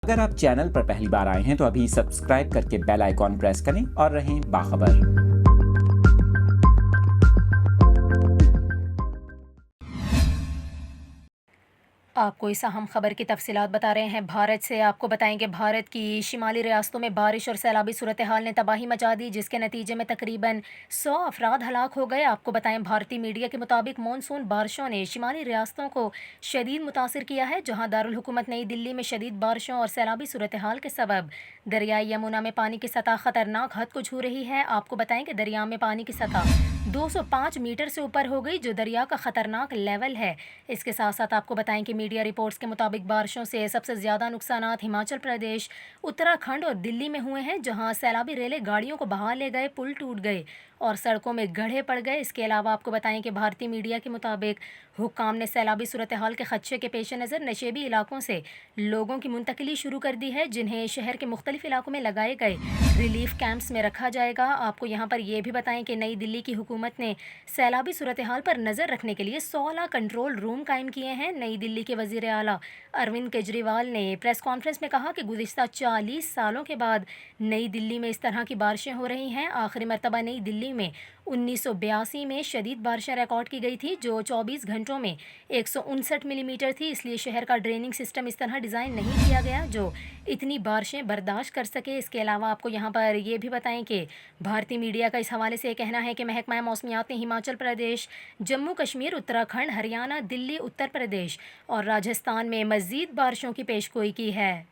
اگر آپ چینل پر پہلی بار آئے ہیں تو ابھی سبسکرائب کر کے بیل آئیکن پریس کریں اور رہیں باخبر۔ آپ کو اس اہم خبر کی تفصیلات بتا رہے ہیں بھارت سے۔ آپ کو بتائیں کہ بھارت کی شمالی ریاستوں میں بارش اور سیلابی صورتحال نے تباہی مچا دی، جس کے نتیجے میں تقریباً 100 افراد ہلاک ہو گئے۔ آپ کو بتائیں بھارتی میڈیا کے مطابق مانسون بارشوں نے شمالی ریاستوں کو شدید متاثر کیا ہے، جہاں دارالحکومت نئی دلی میں شدید بارشوں اور سیلابی صورتحال کے سبب دریائے یمنا میں پانی کی سطح خطرناک حد کو چھو رہی ہے۔ آپ کو بتائیں کہ دریا میں پانی کی سطح 205 میٹر سے اوپر ہو گئی، جو دریا کا خطرناک لیول ہے۔ اس کے ساتھ ساتھ آپ کو بتائیں کہ میڈیا رپورٹس کے مطابق بارشوں سے سب سے زیادہ نقصانات ہماچل پردیش، اتراکھنڈ اور دلی میں ہوئے ہیں، جہاں سیلابی ریلیں گاڑیوں کو بہا لے گئے، پل ٹوٹ گئے اور سڑکوں میں گڑھے پڑ گئے۔ اس کے علاوہ آپ کو بتائیں کہ بھارتی میڈیا کے مطابق حکام نے سیلابی صورتحال کے خدشے کے پیش نظر نشیبی علاقوں سے لوگوں کی منتقلی شروع کر دی ہے، جنہیں شہر کے مختلف علاقوں میں لگائے گئے ریلیف کیمپس میں رکھا جائے گا۔ آپ کو یہاں پر یہ بھی بتائیں کہ نئی دلی کی حکومت نے سیلابی صورتحال پر نظر رکھنے کے لیے 16 کنٹرول روم قائم کیے ہیں۔ نئی دلی کے وزیر اعلیٰ اروند کیجریوال نے پریس کانفرنس میں کہا کہ گزشتہ 40 سالوں کے بعد نئی دلی میں اس طرح کی بارشیں ہو رہی ہیں۔ آخری مرتبہ نئی دلی میں 1982 میں شدید بارشیں ریکارڈ کی گئی تھی، جو 24 گھنٹوں میں 159 ملی میٹر تھی۔ اس لیے شہر کا ڈریننگ سسٹم اس طرح ڈیزائن نہیں کیا گیا جو اتنی بارشیں برداشت کر سکے۔ اس کے علاوہ آپ کو یہاں پر یہ بھی بتائیں کہ بھارتی میڈیا کا اس حوالے سے یہ کہنا ہے کہ محکمہ موسمیات نے ہماچل پردیش، جموں کشمیر، اتراکھنڈ، ہریانہ، دلی، اتر پردیش اور راجستھان میں مزید بارشوں کی پیشگوئی کی ہے۔